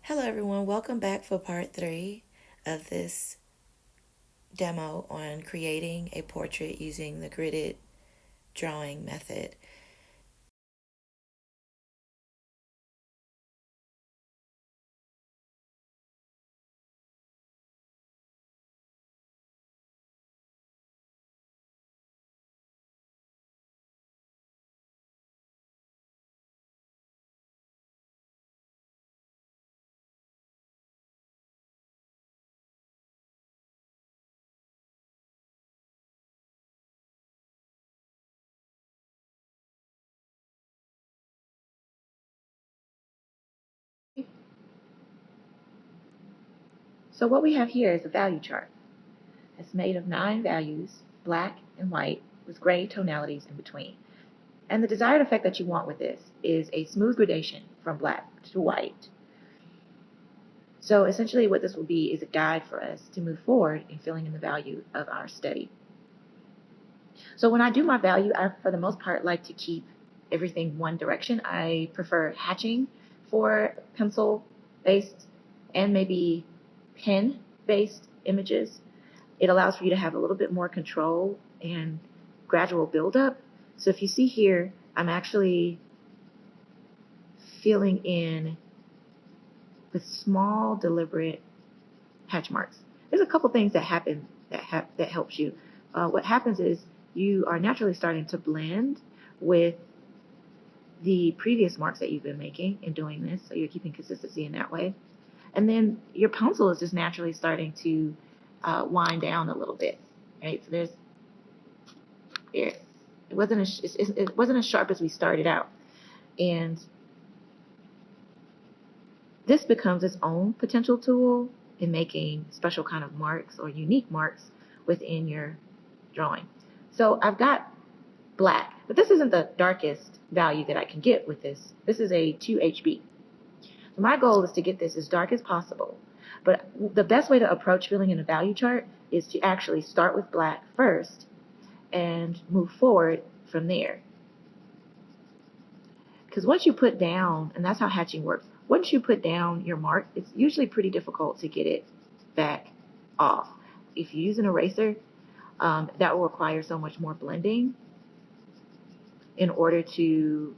Hello everyone, welcome back for part 3 of this demo on creating a portrait using the gridded drawing method. So what we have here is a value chart. It's made of 9 values, black and white, with gray tonalities in between. And the desired effect that you want with this is a smooth gradation from black to white. So essentially what this will be is a guide for us to move forward in filling in the value of our study. So when I do my value, I, for the most part, like to keep everything one direction. I prefer hatching for pencil-based and maybe pen-based images. It allows for you to have a little bit more control and gradual buildup. So if you see here, I'm actually filling in with small, deliberate hatch marks. There's a couple things that happen that helps you. What happens is you are naturally starting to blend with the previous marks that you've been making in doing this, so you're keeping consistency in that way. And then your pencil is just naturally starting to wind down a little bit, right? So there's here. It wasn't as sharp as we started out, and this becomes its own potential tool in making special kind of marks or unique marks within your drawing. So I've got black, but this isn't the darkest value that I can get with this. This is a 2HB. So my goal is to get this as dark as possible. But the best way to approach filling in a value chart is to actually start with black first and move forward from there. Because once you put down, and that's how hatching works, once you put down your mark, it's usually pretty difficult to get it back off. If you use an eraser, that will require so much more blending in order to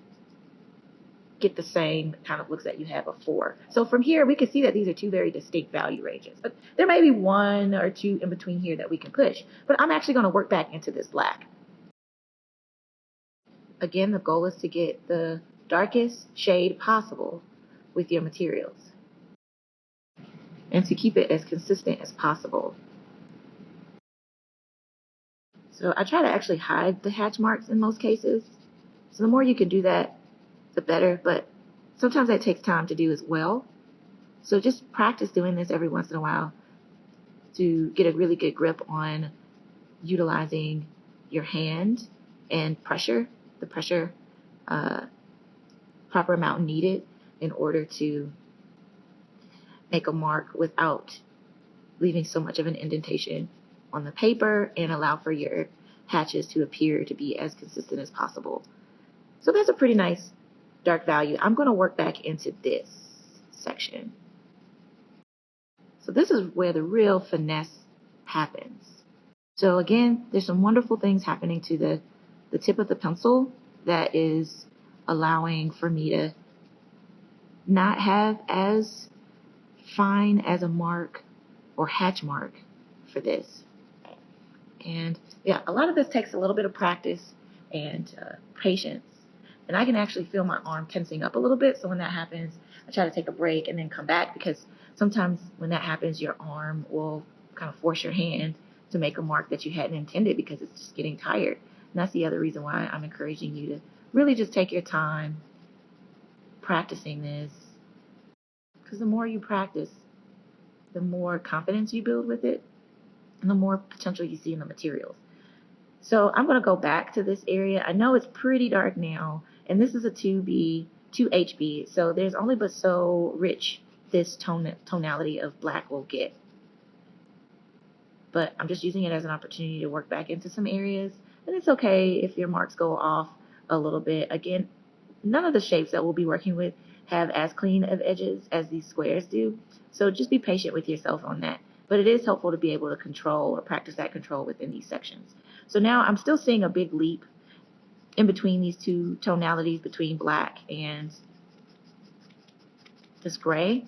get the same kind of looks that you had before. So from here, we can see that these are two very distinct value ranges. But there may be one or two in between here that we can push. But I'm actually going to work back into this black. Again, the goal is to get the darkest shade possible with your materials and to keep it as consistent as possible. So I try to actually hide the hatch marks in most cases. So the more you can do that, the better, but sometimes that takes time to do as well. So just practice doing this every once in a while to get a really good grip on utilizing your hand and pressure, the pressure proper amount needed in order to make a mark without leaving so much of an indentation on the paper and allow for your hatches to appear to be as consistent as possible. So that's a pretty nice dark value. I'm going to work back into this section. So this is where the real finesse happens. So again, there's some wonderful things happening to the tip of the pencil that is allowing for me to not have as fine as a mark or hatch mark for this. And yeah, a lot of this takes a little bit of practice and patience. And I can actually feel my arm tensing up a little bit. So when that happens, I try to take a break and then come back, because sometimes when that happens, your arm will kind of force your hand to make a mark that you hadn't intended because it's just getting tired. And that's the other reason why I'm encouraging you to really just take your time practicing this. Because the more you practice, the more confidence you build with it, and the more potential you see in the materials. So I'm going to go back to this area. I know it's pretty dark now, and this is a 2B, 2HB, so there's only but so rich this tonality of black will get. But I'm just using it as an opportunity to work back into some areas, and it's okay if your marks go off a little bit. Again, none of the shapes that we'll be working with have as clean of edges as these squares do. So just be patient with yourself on that. But it is helpful to be able to control or practice that control within these sections. So now I'm still seeing a big leap in between these two tonalities, between black and this gray.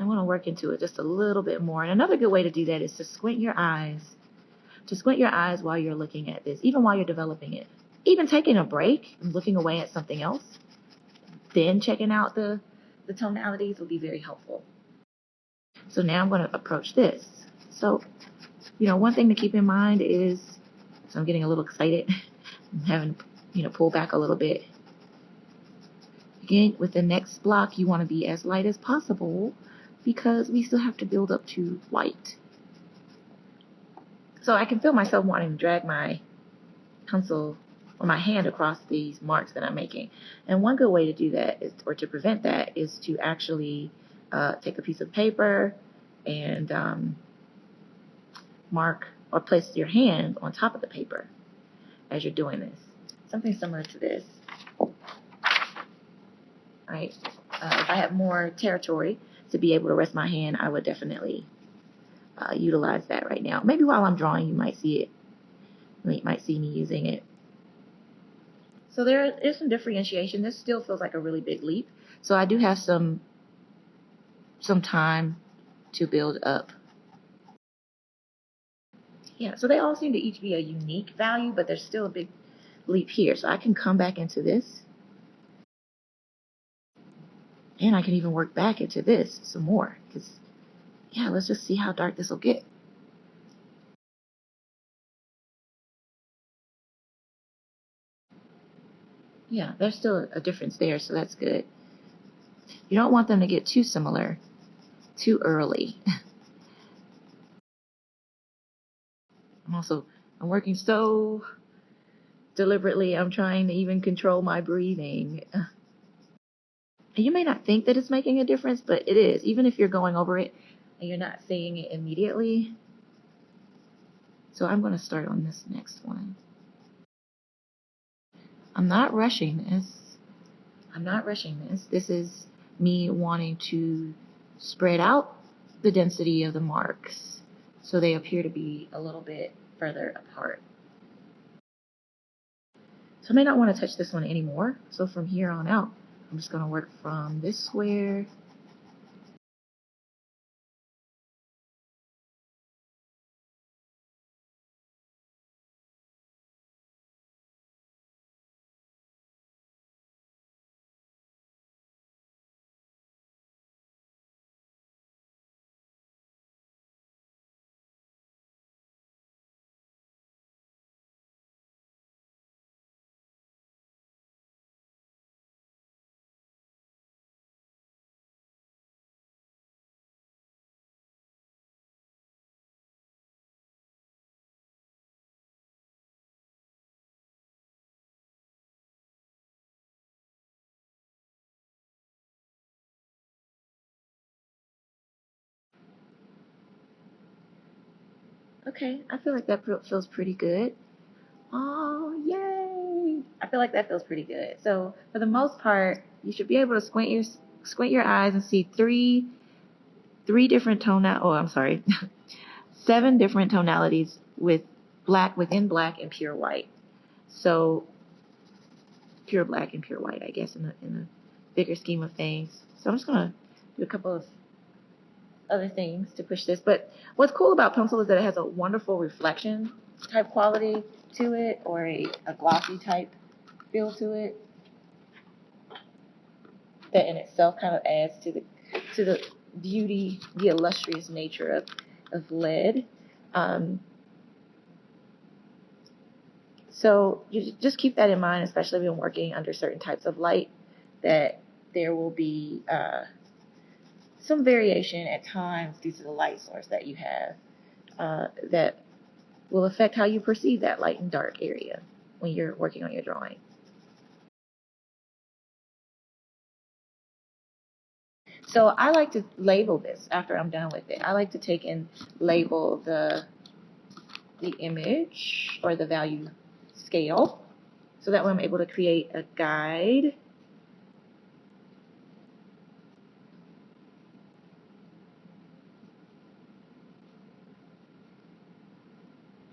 I want to work into it just a little bit more. And another good way to do that is to squint your eyes. To squint your eyes while you're looking at this, even while you're developing it. Even taking a break and looking away at something else, then checking out the tonalities will be very helpful. So now I'm going to approach this. So, one thing to keep in mind is, so I'm getting a little excited. I'm having, pull back a little bit. Again, with the next block, you want to be as light as possible because we still have to build up to white. So I can feel myself wanting to drag my pencil or my hand across these marks that I'm making. And one good way to do that is, or to prevent that, is to actually take a piece of paper and mark or place your hand on top of the paper as you're doing this. Something similar to this. Right? If I had more territory to be able to rest my hand, I would definitely utilize that right now. Maybe while I'm drawing, you might see it. You might see me using it. So there is some differentiation. This still feels like a really big leap. So I do have some time to build up. Yeah, so they all seem to each be a unique value, but there's still a big leap here. So I can come back into this. And I can even work back into this some more. Because, yeah, let's just see how dark this will get. Yeah, there's still a difference there, so that's good. You don't want them to get too similar too early. I'm working so deliberately. I'm trying to even control my breathing. You may not think that it's making a difference, but it is. Even if you're going over it and you're not seeing it immediately. So I'm going to start on this next one. I'm not rushing this. This is me wanting to spread out the density of the marks so they appear to be a little bit further apart. So I may not want to touch this one anymore. So from here on out, I'm just going to work from this square. Okay, I feel like that feels pretty good. Oh, yay! I feel like that feels pretty good. So for the most part, you should be able to squint your eyes and see three different seven different tonalities with black within black and pure white. So pure black and pure white, I guess, in the bigger scheme of things. So I'm just gonna do a couple of other things to push this. But what's cool about pencil is that it has a wonderful reflection type quality to it, or a glossy type feel to it, that in itself kind of adds to the beauty, the illustrious nature of lead. So you just keep that in mind, especially when working under certain types of light, that there will be some variation at times due to the light source that you have that will affect how you perceive that light and dark area when you're working on your drawing. So I like to label this after I'm done with it. I like to take and label the image or the value scale. So that way I'm able to create a guide.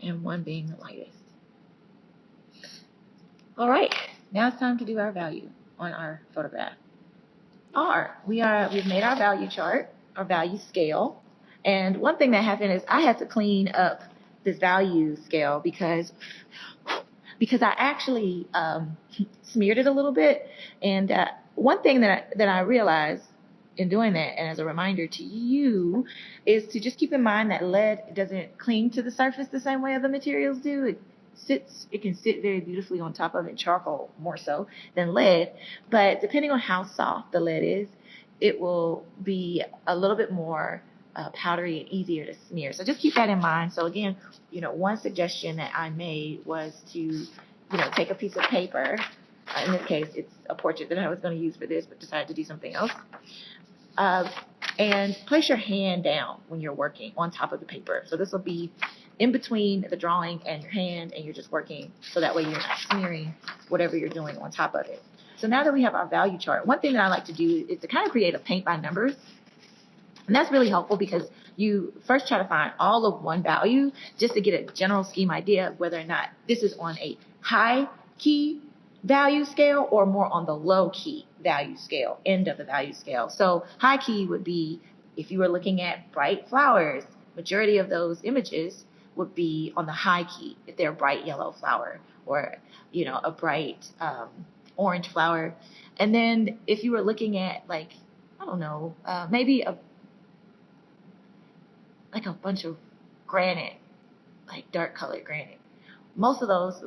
And one being the lightest. All right, now it's time to do our value on our photograph. We've made our value chart, our value scale. And one thing that happened is I had to clean up this value scale because I actually smeared it a little bit. And one thing that I realized in doing that, and as a reminder to you, is to just keep in mind that lead doesn't cling to the surface the same way other materials do. It can sit very beautifully on top of it, charcoal more so than lead. But depending on how soft the lead is, it will be a little bit more powdery and easier to smear. So just keep that in mind. So again, one suggestion that I made was to, take a piece of paper. In this case, it's a portrait that I was going to use for this, but decided to do something else. And place your hand down when you're working on top of the paper. So this will be in between the drawing and your hand, and you're just working so that way you're not smearing whatever you're doing on top of it. So now that we have our value chart, one thing that I like to do is to kind of create a paint by numbers. And that's really helpful because you first try to find all of one value just to get a general scheme idea of whether or not this is on a high key value scale or more on the low key value scale, end of the value scale. So high key would be if you were looking at bright flowers, majority of those images would be on the high key if they're a bright yellow flower or, a bright orange flower. And then if you were looking at maybe a bunch of granite, like dark colored granite. Most of those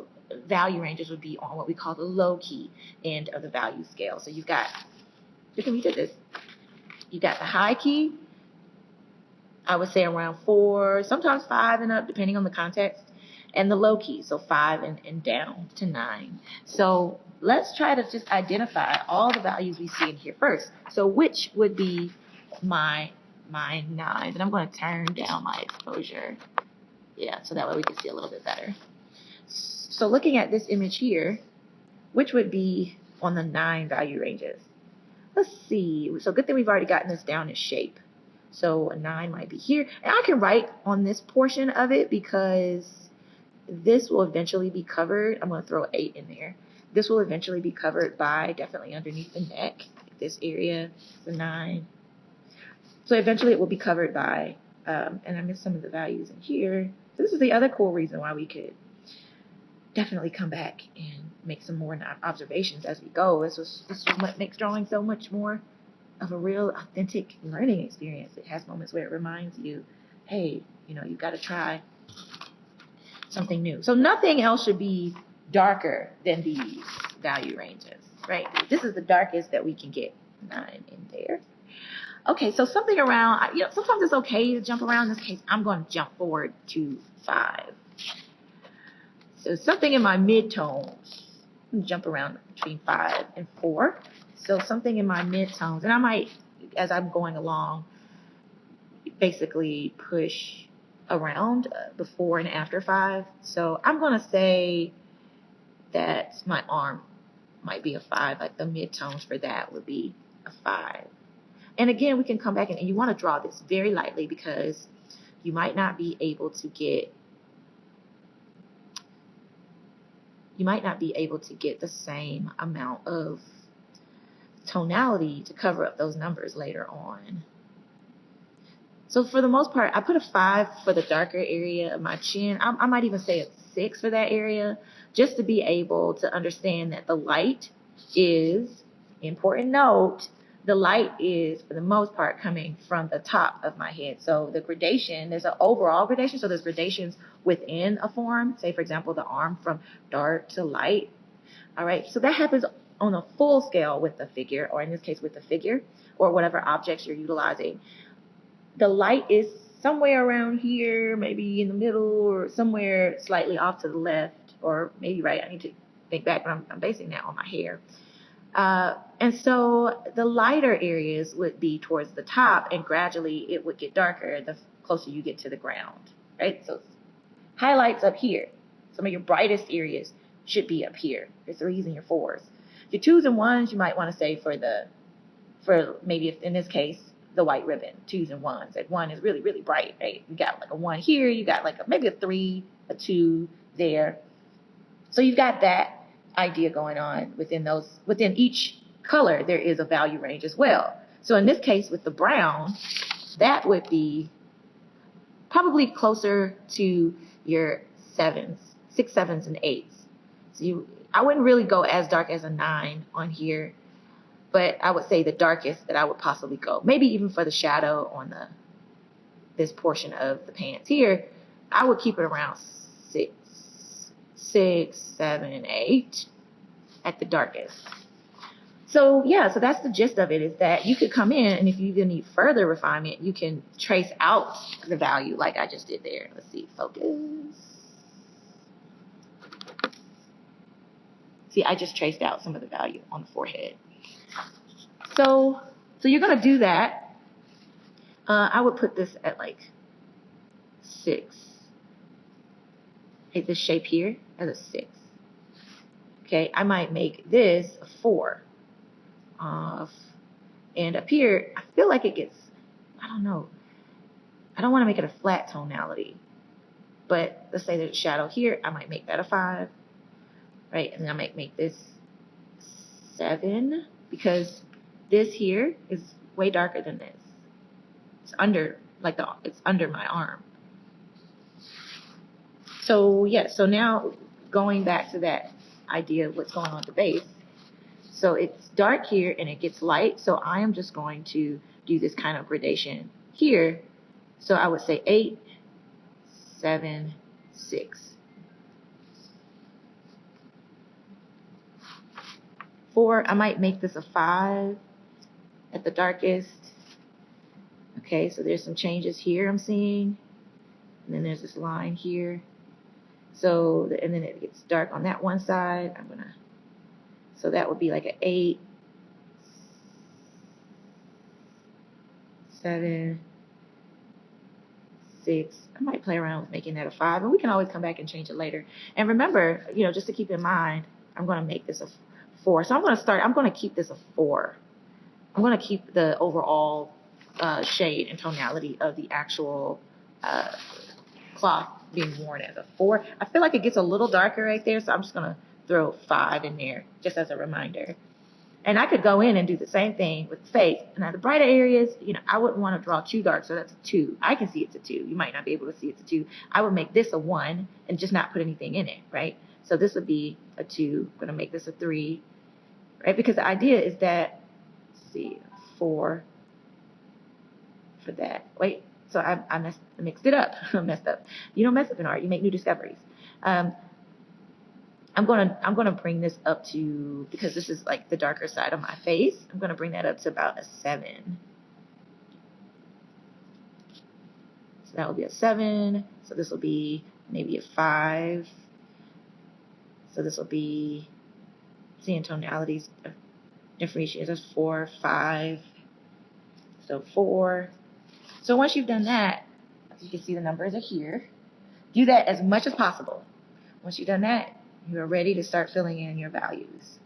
value ranges would be on what we call the low key end of the value scale. So we did this. You got the high key, I would say around 4, sometimes 5 and up, depending on the context, and the low key, so 5 and down to 9. So let's try to just identify all the values we see in here first. So which would be my 9, and I'm going to turn down my exposure. Yeah, so that way we can see a little bit better. So looking at this image here, which would be on the 9 value ranges? Let's see. So good thing we've already gotten this down in shape. So a 9 might be here. And I can write on this portion of it because this will eventually be covered. I'm going to throw 8 in there. This will eventually be covered by definitely underneath the neck. This area, the 9. So eventually it will be covered by, and I missed some of the values in here. So this is the other cool reason why we could definitely come back and make some more observations as we go. This is what makes drawing so much more of a real authentic learning experience. It has moments where it reminds you, hey, you've got to try something new. So nothing else should be darker than these value ranges, right? This is the darkest that we can get, 9 in there. Okay, so something around, sometimes it's okay to jump around. In this case, I'm going to jump forward to 5. So something in my mid-tones. Jump around between 5 and 4. So something in my mid-tones. And I might, as I'm going along, basically push around before and after 5. So I'm going to say that my arm might be a 5. Like the mid-tones for that would be a 5. And again, we can come back and you want to draw this very lightly because you might not be able to get the same amount of tonality to cover up those numbers later on. So for the most part, I put a 5 for the darker area of my chin. I might even say a 6 for that area, just to be able to understand that the light is, important note, the light is, for the most part, coming from the top of my head. So the gradation, there's an overall gradation. So there's gradations within a form. Say, for example, the arm from dark to light. All right. So that happens on a full scale with the figure, or in this case with the figure, or whatever objects you're utilizing. The light is somewhere around here, maybe in the middle, or somewhere slightly off to the left, or maybe right. I need to think back, but I'm basing that on my hair. And so the lighter areas would be towards the top, and gradually it would get darker the closer you get to the ground, right? So highlights up here, some of your brightest areas should be up here. Your 3s and your 4s. Your 2s and 1s, you might want to say for maybe if in this case, the white ribbon, 2s and 1s. Like 1 is really, really bright, right? You got like a 1 here, you got like maybe a 3, a 2 there. So you've got that idea going on within each color, there is a value range as well. So in this case with the brown, that would be probably closer to your 7s, 6, 7s, and 8s. So I wouldn't really go as dark as a 9 on here, but I would say the darkest that I would possibly go, maybe even for the shadow on this portion of the pants here, I would keep it around 6, 7, 8 at the darkest. So yeah, so that's the gist of it, is that you could come in, and if you even need further refinement, you can trace out the value like I just did there. Let's see, focus. See, I just traced out some of the value on the forehead. So you're going to do that. I would put this at like 6. Take this shape here as a 6. Okay, I might make this a 4. And up here, I feel like it gets, I don't know. I don't want to make it a flat tonality. But let's say there's a shadow here. I might make that a 5. Right, and then I might make this 7. Because this here is way darker than this. It's under, it's under my arm. So yeah, so now going back to that idea of what's going on at the base. So it's dark here and it gets light. So I am just going to do this kind of gradation here. So I would say 8, 7, 6. 4, I might make this a 5 at the darkest. Okay, so there's some changes here I'm seeing. And then there's this line here. So, and then it gets dark on that one side. So that would be like an 8, 7, 6. I might play around with making that a 5, and we can always come back and change it later. And remember, just to keep in mind, I'm going to make this a 4. So I'm going to keep this a 4. I'm going to keep the overall shade and tonality of the actual cloth being worn as a 4. I feel like it gets a little darker right there, so I'm just going to throw 5 in there just as a reminder. And I could go in and do the same thing with the face. Now the brighter areas, I wouldn't want to draw too dark, so that's a 2. I can see it's a 2. You might not be able to see it's a 2. I would make this a 1 and just not put anything in it, right? So this would be a 2. I'm going to make this a 3, right? Because the idea is that, let's see, 4 for that. Wait, so I mixed it up. I messed up. You don't mess up in art. You make new discoveries. I'm gonna bring this up to, because this is like the darker side of my face, I'm gonna bring that up to about a 7. So that will be a 7. So this will be maybe a 5. So this will be, seeing tonalities of differentiation. That's 4, 5. So 4. So once you've done that, you can see the numbers are here. Do that as much as possible. Once you've done that, you are ready to start filling in your values.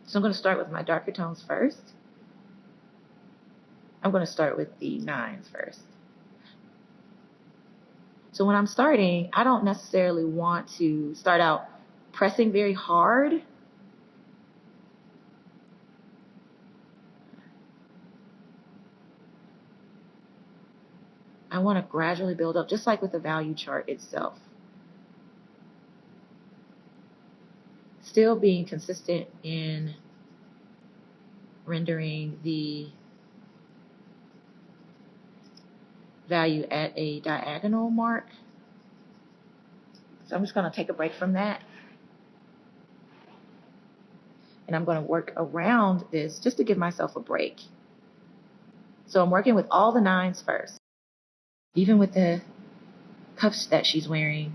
So I'm going to start with my darker tones first. I'm going to start with the 9s first. So when I'm starting, I don't necessarily want to start out pressing very hard. I want to gradually build up, just like with the value chart itself. Still being consistent in rendering the value at a diagonal mark. So I'm just going to take a break from that. And I'm going to work around this just to give myself a break. So I'm working with all the 9s first. Even with the cuffs that she's wearing.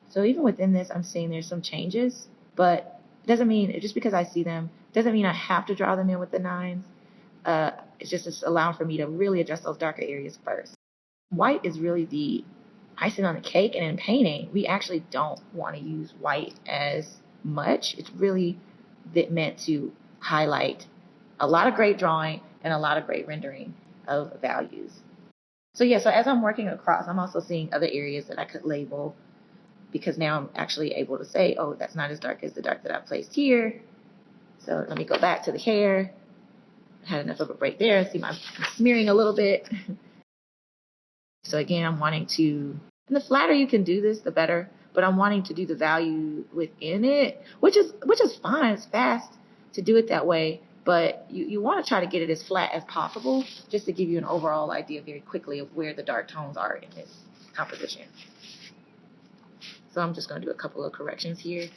So even within this, I'm seeing there's some changes, but it doesn't mean, just because I see them, doesn't mean I have to draw them in with the 9s. It's just allowing for me to really address those darker areas first. White is really the icing on the cake. And in painting, we actually don't want to use white as much. It's really meant to highlight a lot of great drawing and a lot of great rendering of values. So yeah, so as I'm working across, I'm also seeing other areas that I could label, because now I'm actually able to say, oh, that's not as dark as the dark that I placed here. So let me go back to the hair. I had enough of a break there. See, I'm smearing a little bit. So again, I'm wanting to, and the flatter you can do this, the better, but I'm wanting to do the value within it, which is fine. It's fast to do it that way, but you want to try to get it as flat as possible, just to give you an overall idea very quickly of where the dark tones are in this composition. So I'm just going to do a couple of corrections here.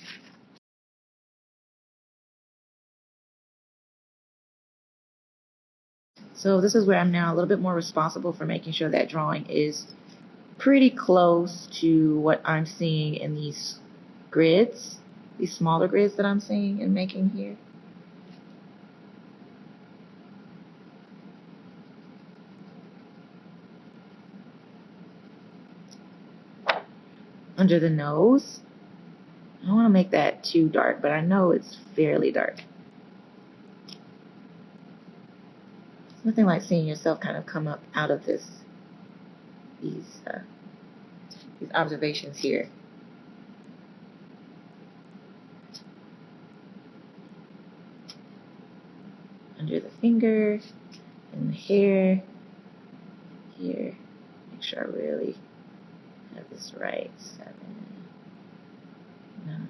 So this is where I'm now a little bit more responsible for making sure that drawing is pretty close to what I'm seeing in these grids, these smaller grids that I'm seeing and making here. Under the nose, I don't want to make that too dark, but I know it's fairly dark. It's nothing like seeing yourself kind of come up out of these observations here. Under the finger, and the hair here. Make sure I really have this right. 7, 9.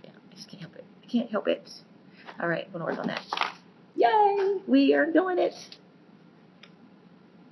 Yeah, I just can't help it. I can't help it. All right, I'm going to work on that. Yay! We are doing it.